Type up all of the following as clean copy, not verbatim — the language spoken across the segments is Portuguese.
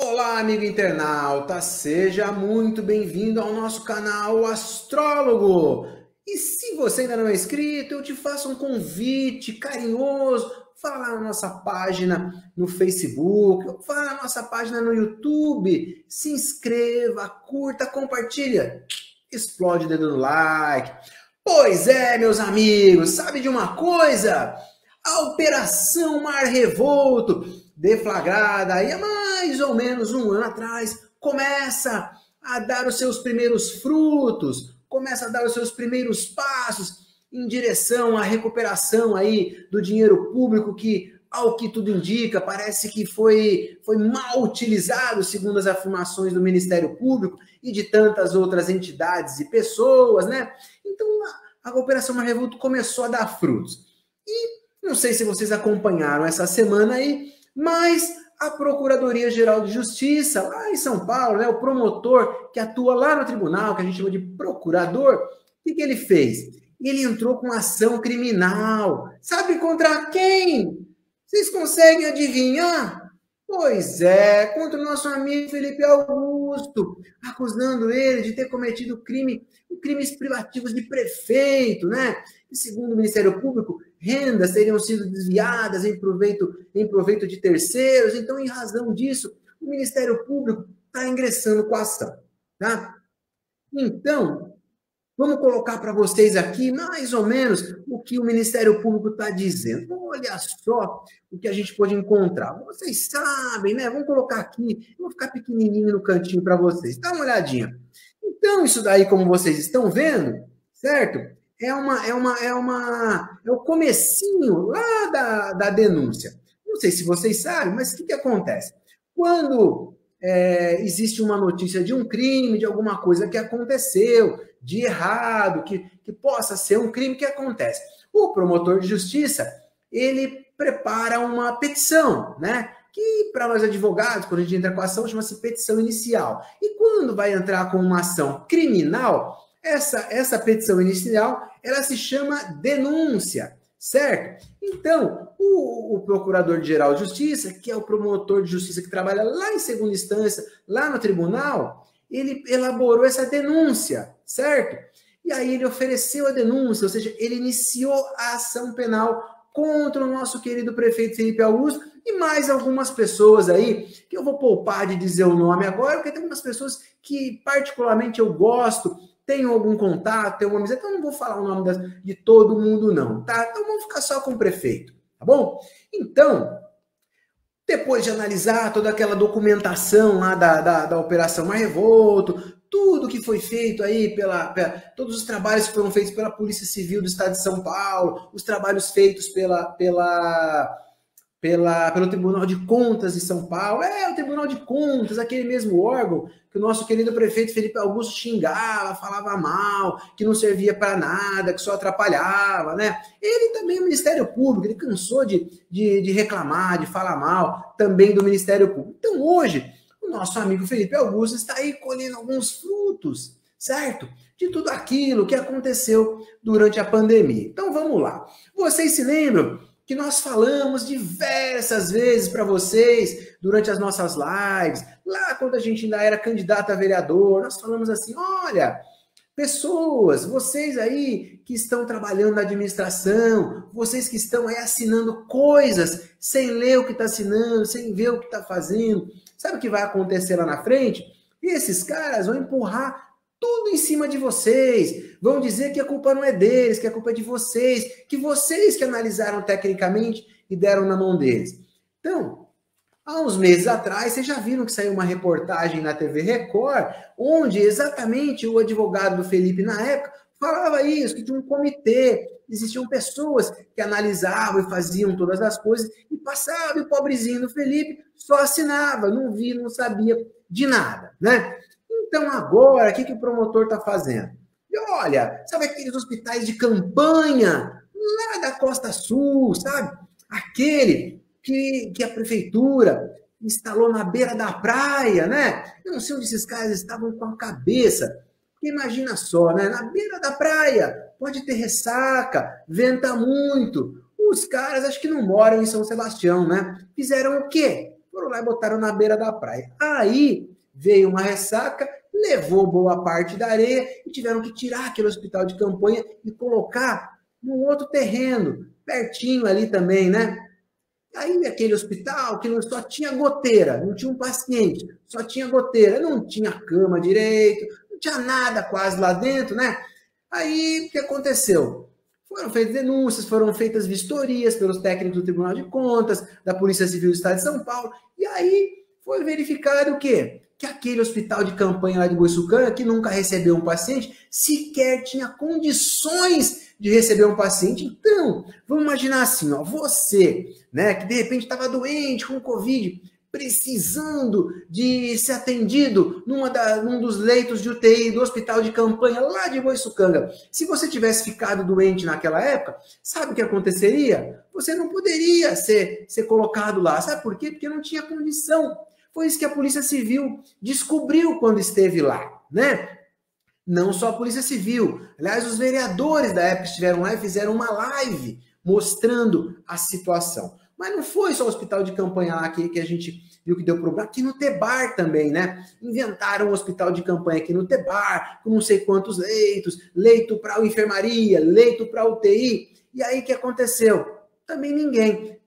Olá, amigo internauta, seja muito bem-vindo ao nosso canal Astrólogo. E se você ainda não é inscrito, eu te faço um convite carinhoso. Vá lá na nossa página no Facebook, vá na nossa página no YouTube, se inscreva, curta, compartilha, explode o dedo no like. Pois é, meus amigos, sabe de uma coisa? A Operação Mar Revolto, deflagrada aí há mais ou menos um ano atrás, começa a dar os seus primeiros frutos, começa a dar os seus primeiros passos em direção à recuperação aí do dinheiro público que, ao que tudo indica, parece que foi mal utilizado, segundo as afirmações do Ministério Público e de tantas outras entidades e pessoas, né? Então, a Operação Mar Revolto começou a dar frutos. E não sei se vocês acompanharam essa semana aí, mas a Procuradoria-Geral de Justiça, lá em São Paulo, né, o promotor que atua lá no tribunal, que a gente chama de procurador, o que ele fez? Ele entrou com ação criminal. Sabe contra quem? Vocês conseguem adivinhar? Pois é, contra o nosso amigo Felipe Augusto, acusando ele de ter cometido crimes privativos de prefeito, né? E segundo o Ministério Público, rendas teriam sido desviadas em proveito de terceiros. Então, em razão disso, o Ministério Público está ingressando com a ação, tá? Então, vamos colocar para vocês aqui mais ou menos o que o Ministério Público está dizendo. Olha só o que a gente pode encontrar. Vocês sabem, né? Vamos colocar aqui. Eu vou ficar pequenininho no cantinho para vocês. Dá uma olhadinha. Então, isso daí, como vocês estão vendo, certo? É o comecinho lá da denúncia. Não sei se vocês sabem, mas o que acontece? Quando existe uma notícia de um crime, de alguma coisa que aconteceu, de errado, que possa ser um crime, que acontece? O promotor de justiça, ele prepara uma petição, né? Que para nós advogados, quando a gente entra com a ação, chama-se petição inicial. E quando vai entrar com uma ação criminal, essa petição inicial, ela se chama denúncia, certo? Então, o Procurador-Geral de Justiça, que é o promotor de justiça que trabalha lá em segunda instância, lá no tribunal, ele elaborou essa denúncia, certo? E aí ele ofereceu a denúncia, ou seja, ele iniciou a ação penal contra o nosso querido prefeito Felipe Augusto e mais algumas pessoas aí, que eu vou poupar de dizer o nome agora, porque tem algumas pessoas que particularmente eu gosto, tenho algum contato, tenho uma amizade, então eu não vou falar o nome de todo mundo não, tá? Então vamos ficar só com o prefeito, tá bom? Então, depois de analisar toda aquela documentação lá da Operação Mar Revolto, tudo que foi feito aí, todos os trabalhos que foram feitos pela Polícia Civil do Estado de São Paulo, os trabalhos feitos pelo Tribunal de Contas de São Paulo, o Tribunal de Contas, aquele mesmo órgão que o nosso querido prefeito Felipe Augusto xingava, falava mal, que não servia para nada, que só atrapalhava, né? Ele também, o Ministério Público, ele cansou de reclamar, de falar mal, também do Ministério Público. Então, hoje, o nosso amigo Felipe Augusto está aí colhendo alguns frutos, certo? De tudo aquilo que aconteceu durante a pandemia. Então, vamos lá. Vocês se lembram que nós falamos diversas vezes para vocês durante as nossas lives, lá quando a gente ainda era candidato a vereador, nós falamos assim, olha, pessoas, vocês aí que estão trabalhando na administração, vocês que estão aí assinando coisas sem ler o que está assinando, sem ver o que está fazendo, sabe o que vai acontecer lá na frente? E esses caras vão empurrar tudo em cima de vocês, vão dizer que a culpa não é deles, que a culpa é de vocês que analisaram tecnicamente e deram na mão deles. Então, há uns meses atrás, vocês já viram que saiu uma reportagem na TV Record, onde exatamente o advogado do Felipe, na época, falava isso, que tinha um comitê, existiam pessoas que analisavam e faziam todas as coisas, e passava, e o pobrezinho do Felipe só assinava, não via, não sabia de nada, né? Então, agora, o que o promotor está fazendo? E olha, sabe aqueles hospitais de campanha lá da Costa Sul, sabe? Aquele que a prefeitura instalou na beira da praia, né? Eu não sei onde esses caras estavam com a cabeça. Porque imagina só, né? Na beira da praia, pode ter ressaca, venta muito. Os caras acho que não moram em São Sebastião, né? Fizeram o quê? foram lá e botaram na beira da praia. Aí veio uma ressaca, levou boa parte da areia e tiveram que tirar aquele hospital de campanha e colocar num outro terreno, pertinho ali também, né? Aí aquele hospital que só tinha goteira, não tinha um paciente, só tinha goteira, não tinha cama direito, não tinha nada quase lá dentro, né? Aí o que aconteceu? Foram feitas denúncias, foram feitas vistorias pelos técnicos do Tribunal de Contas, da Polícia Civil do Estado de São Paulo, e aí foi verificado o quê? Que aquele hospital de campanha lá de Boiçucanga, que nunca recebeu um paciente, sequer tinha condições de receber um paciente. Então, vamos imaginar assim, ó, você, né, que de repente estava doente com Covid, precisando de ser atendido num dos leitos de UTI do hospital de campanha lá de Boiçucanga. Se você tivesse ficado doente naquela época, sabe o que aconteceria? Você não poderia ser colocado lá. Sabe por quê? Porque não tinha condição. Foi isso que a Polícia Civil descobriu quando esteve lá, né? Não só a Polícia Civil. Aliás, os vereadores da época estiveram lá e fizeram uma live mostrando a situação. Mas não foi só o hospital de campanha lá que a gente viu que deu problema. Aqui no Tebar também, né? Inventaram um hospital de campanha aqui no Tebar, com não sei quantos leitos, leito para enfermaria, leito para UTI. E aí o que aconteceu? Também ninguém.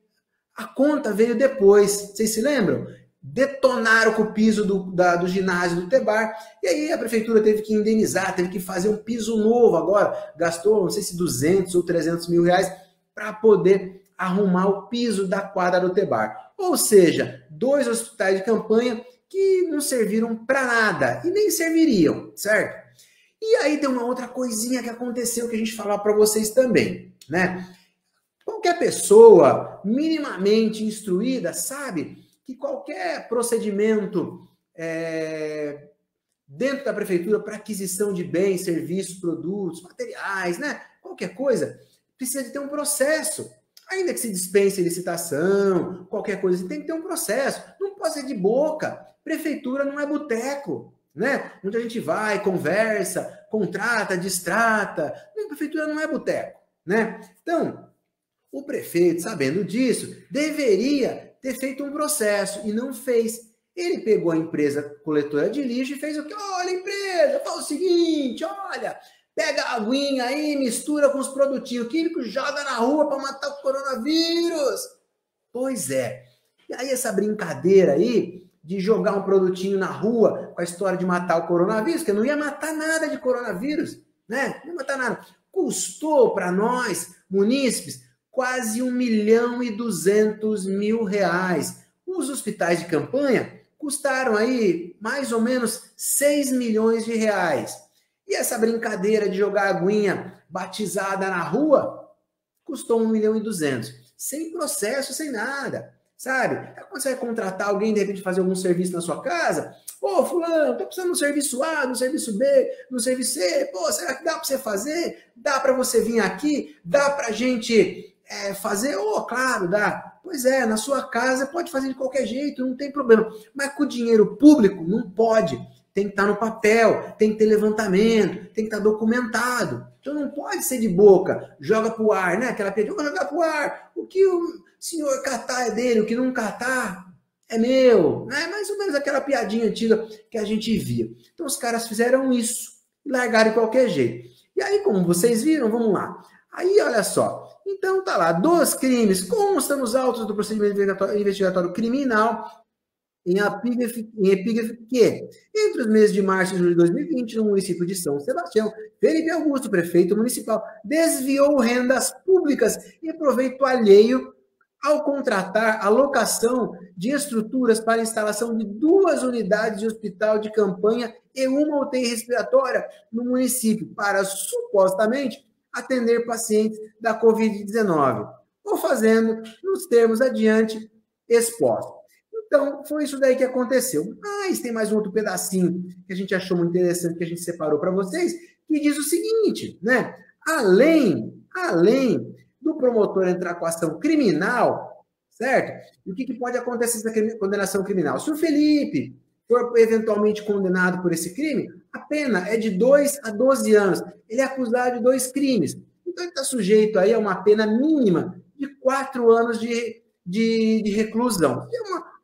A conta veio depois. Vocês se lembram? Detonaram com o piso do ginásio do Tebar, e aí a prefeitura teve que indenizar, teve que fazer um piso novo agora, gastou, não sei se 200 ou 300 mil reais para poder arrumar o piso da quadra do Tebar. Ou seja, 2 hospitais de campanha que não serviram para nada, e nem serviriam, certo? E aí tem uma outra coisinha que aconteceu que a gente falar para vocês também, né? Qualquer pessoa minimamente instruída sabe que qualquer procedimento dentro da prefeitura para aquisição de bens, serviços, produtos, materiais, né? Qualquer coisa, precisa de ter um processo. Ainda que se dispense licitação, qualquer coisa, você tem que ter um processo. Não pode ser de boca. Prefeitura não é boteco, né? Onde a gente vai, conversa, contrata, distrata. Não, prefeitura não é boteco, né? Então, o prefeito, sabendo disso, deveria ter feito um processo e não fez. Ele pegou a empresa coletora de lixo e fez o quê? Olha, empresa, faz o seguinte, olha, pega a aguinha aí, mistura com os produtinhos químicos, joga na rua para matar o coronavírus. Pois é. E aí essa brincadeira aí de jogar um produtinho na rua com a história de matar o coronavírus, que não ia matar nada de coronavírus, né? Não ia matar nada. Custou para nós, munícipes, quase R$1.200.000. Os hospitais de campanha custaram aí mais ou menos 6 milhões de reais. E essa brincadeira de jogar aguinha batizada na rua custou 1.200.000. Sem processo, sem nada, sabe? É quando você vai contratar alguém, de repente, fazer algum serviço na sua casa. Ô, fulano, tô precisando no serviço A, no serviço B, no serviço C. Pô, será que dá para você fazer? Dá para você vir aqui? Dá pra gente fazer? Claro, dá. Pois é, na sua casa pode fazer de qualquer jeito, não tem problema. Mas com o dinheiro público, não pode. Tem que estar no papel, tem que ter levantamento, tem que estar documentado. Então não pode ser de boca, joga pro ar, né? Aquela piadinha, vou jogar pro ar. O que o senhor catar é dele, o que não catar é meu. É mais ou menos aquela piadinha antiga que a gente via. Então os caras fizeram isso e largaram de qualquer jeito. E aí, como vocês viram, vamos lá. Aí, olha só. Então, tá lá, 2 crimes constam nos autos do procedimento investigatório criminal em epígrafe que, entre os meses de março e julho de 2020, no município de São Sebastião, Felipe Augusto, prefeito municipal, desviou rendas públicas e proveito alheio ao contratar a locação de estruturas para a instalação de 2 unidades de hospital de campanha e uma UTI respiratória no município para, supostamente, atender pacientes da Covid-19, ou fazendo nos termos adiante expostos. Então, foi isso daí que aconteceu. Mas tem mais um outro pedacinho que a gente achou muito interessante, que a gente separou para vocês, que diz o seguinte, né? Além do promotor entrar com ação criminal, certo? E o que pode acontecer nessa condenação criminal? Se o Felipe for eventualmente condenado por esse crime, a pena é de 2 a 12 anos. Ele é acusado de 2 crimes. Então, ele está sujeito aí a uma pena mínima de 4 anos de reclusão.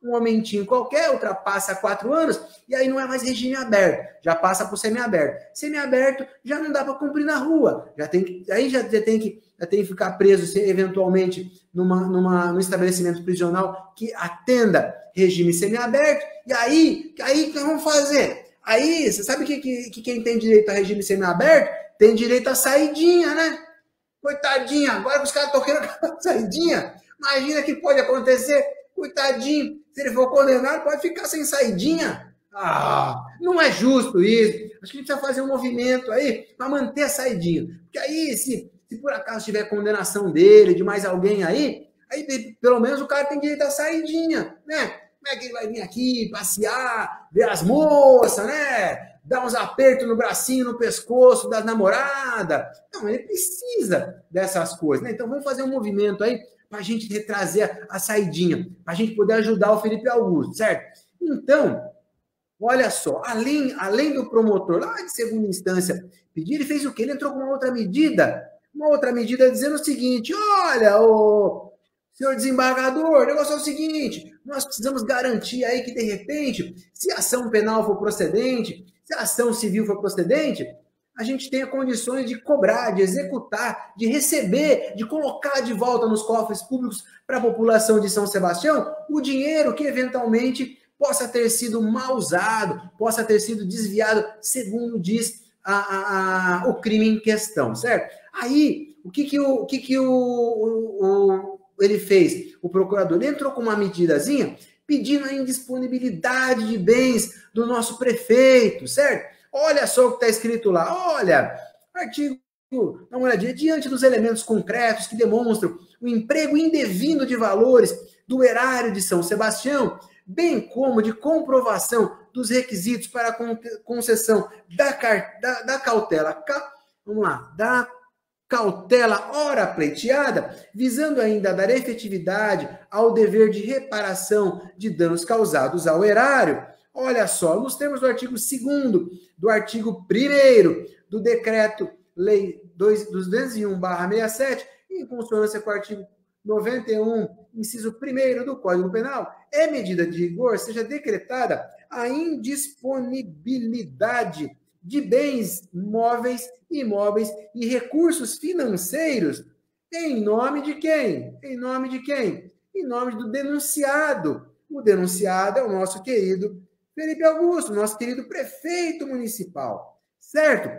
É um aumentinho qualquer, ultrapassa 4 anos, e aí não é mais regime aberto, já passa para o semiaberto. Semiaberto já não dá para cumprir na rua, aí já tem que ficar preso se eventualmente num estabelecimento prisional que atenda regime semiaberto, e aí o que vamos fazer? Aí, você sabe que quem tem direito a regime semiaberto tem direito a saidinha, né? Coitadinha, agora que os caras estão querendo saidinha, imagina que pode acontecer, coitadinho, se ele for condenado, pode ficar sem saidinha. Não é justo isso. Acho que a gente precisa fazer um movimento aí para manter a saidinha. Porque aí, se por acaso tiver condenação dele, de mais alguém aí pelo menos o cara tem direito a saidinha, né? Como é que ele vai vir aqui passear, ver as moças, né? Dar uns apertos no bracinho, no pescoço das namoradas. Não, ele precisa dessas coisas, né? Então vamos fazer um movimento aí para a gente retrazer a saidinha, para a gente poder ajudar o Felipe Augusto, certo? Então, olha só, além do promotor lá de segunda instância pedir, ele fez o quê? Ele entrou com uma outra medida dizendo o seguinte: olha, senhor desembargador, o negócio é o seguinte, nós precisamos garantir aí que, de repente, se a ação penal for procedente, se a ação civil for procedente, a gente tenha condições de cobrar, de executar, de receber, de colocar de volta nos cofres públicos para a população de São Sebastião o dinheiro que, eventualmente, possa ter sido mal usado, possa ter sido desviado, segundo diz o crime em questão, certo? Aí, o que ele fez? O procurador, ele entrou com uma medidazinha pedindo a indisponibilidade de bens do nosso prefeito, certo? Olha só o que está escrito lá. Olha, artigo, dá uma olhadinha, diante dos elementos concretos que demonstram o emprego indevido de valores do erário de São Sebastião, bem como de comprovação dos requisitos para a concessão da cautela, vamos lá, da cautela ora pleiteada, visando ainda a dar efetividade ao dever de reparação de danos causados ao erário. Olha só, nos termos do artigo 2º, do artigo 1º do Decreto-Lei 201/67, em consonância com o artigo 91, inciso 1º do Código Penal, é medida de rigor, seja decretada a indisponibilidade de bens móveis, imóveis e recursos financeiros em nome de quem? Em nome de quem? Em nome do denunciado. O denunciado é o nosso querido Felipe Augusto, nosso querido prefeito municipal, certo?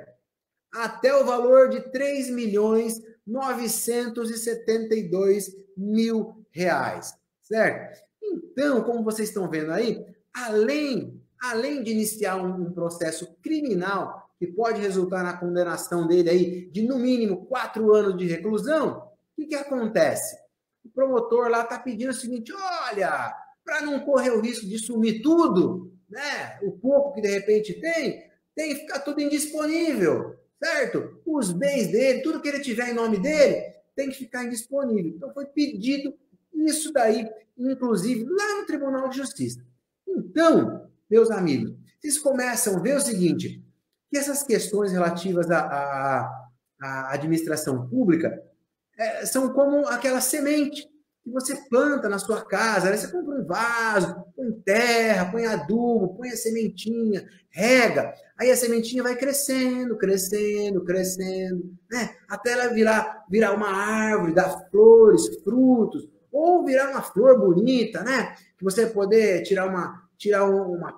Até o valor de R$ 3.972.000, certo? Então, como vocês estão vendo aí, além de iniciar um processo criminal que pode resultar na condenação dele aí de, no mínimo, 4 anos de reclusão, o que acontece? O promotor lá está pedindo o seguinte: olha, para não correr o risco de sumir tudo, né? O pouco que de repente tem que ficar tudo indisponível, certo? Os bens dele, tudo que ele tiver em nome dele, tem que ficar indisponível. Então foi pedido isso daí, inclusive, lá no Tribunal de Justiça. Então, meus amigos, vocês começam a ver o seguinte, que essas questões relativas à administração pública são como aquela semente que você planta na sua casa, né? Você compra um vaso, põe terra, põe adubo, põe a sementinha, rega, aí a sementinha vai crescendo, né? Até ela virar uma árvore, dar flores, frutos, ou virar uma flor bonita, né? Que você poder tirar uma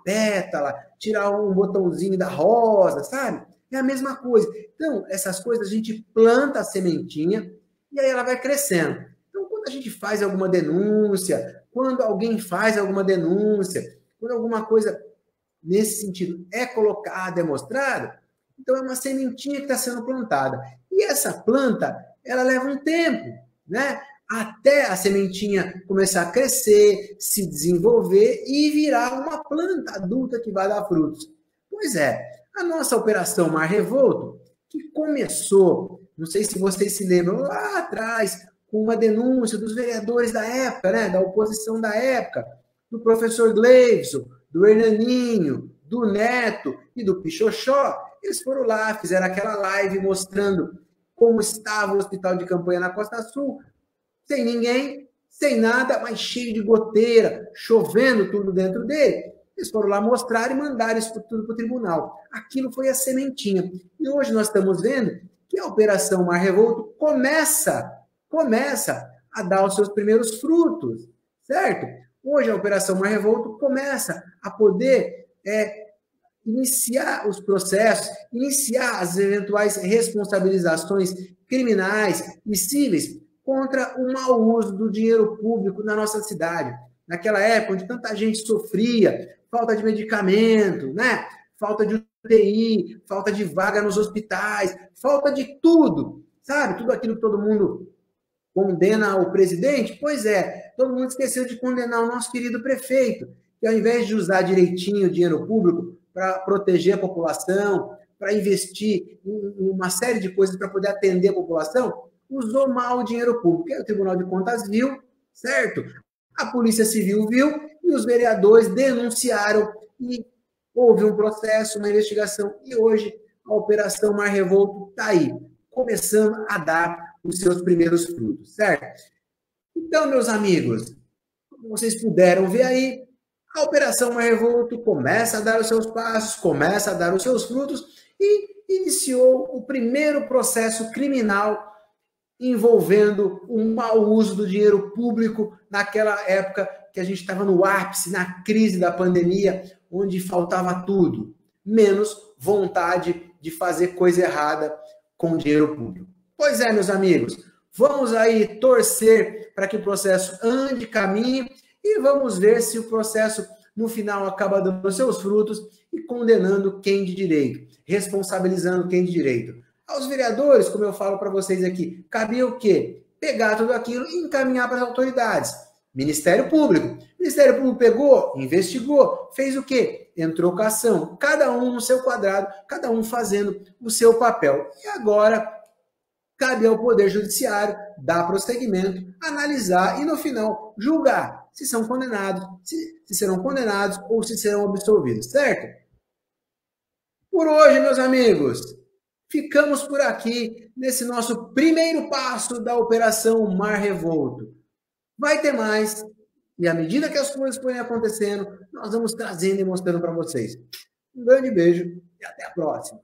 pétala, tirar um botãozinho da rosa, sabe? É a mesma coisa. Então, essas coisas a gente planta a sementinha e aí ela vai crescendo. Então, quando a gente faz alguma denúncia, quando alguém faz alguma denúncia, quando alguma coisa nesse sentido é colocada, é mostrada, então é uma sementinha que está sendo plantada. E essa planta, ela leva um tempo, né? Até a sementinha começar a crescer, se desenvolver e virar uma planta adulta que vai dar frutos. Pois é, a nossa Operação Mar Revolto, que começou, não sei se vocês se lembram, lá atrás, com uma denúncia dos vereadores da época, né, da oposição da época, do professor Gleivson, do Hernaninho, do Neto e do Pichoxó. Eles foram lá, fizeram aquela live mostrando como estava o hospital de campanha na Costa Sul, sem ninguém, sem nada, mas cheio de goteira, chovendo tudo dentro dele. Eles foram lá mostrar e mandaram isso tudo para o tribunal. Aquilo foi a sementinha. E hoje nós estamos vendo que a Operação Mar Revolto começa a dar os seus primeiros frutos, certo? Hoje a Operação Mar Revolto começa a poder iniciar os processos, iniciar as eventuais responsabilizações criminais e cíveis contra o mau uso do dinheiro público na nossa cidade. Naquela época onde tanta gente sofria, falta de medicamento, né? Falta de UTI, falta de vaga nos hospitais, falta de tudo, sabe? Tudo aquilo que todo mundo condena o presidente? Pois é, todo mundo esqueceu de condenar o nosso querido prefeito, que ao invés de usar direitinho o dinheiro público para proteger a população, para investir em uma série de coisas para poder atender a população, usou mal o dinheiro público. O Tribunal de Contas viu, certo? A Polícia Civil viu e os vereadores denunciaram e houve um processo, uma investigação e hoje a Operação Mar Revolto está aí, começando a dar os seus primeiros frutos, certo? Então, meus amigos, como vocês puderam ver aí, a Operação Mar Revolto começa a dar os seus passos, começa a dar os seus frutos e iniciou o primeiro processo criminal envolvendo o mau uso do dinheiro público naquela época que a gente estava no ápice, na crise da pandemia, onde faltava tudo, menos vontade de fazer coisa errada com o dinheiro público. Pois é, meus amigos, vamos aí torcer para que o processo ande, caminhe e vamos ver se o processo no final acaba dando seus frutos e condenando quem de direito, responsabilizando quem de direito. Aos vereadores, como eu falo para vocês aqui, cabia o quê? Pegar tudo aquilo e encaminhar para as autoridades. Ministério Público. Ministério Público pegou, investigou, fez o quê? Entrou com a ação. Cada um no seu quadrado, cada um fazendo o seu papel. E agora cabe ao Poder Judiciário dar prosseguimento, analisar e, no final, julgar se são condenados, se serão condenados ou se serão absolvidos, certo? Por hoje, meus amigos, ficamos por aqui nesse nosso primeiro passo da Operação Mar Revolto. Vai ter mais, e à medida que as coisas forem acontecendo, nós vamos trazendo e mostrando para vocês. Um grande beijo e até a próxima.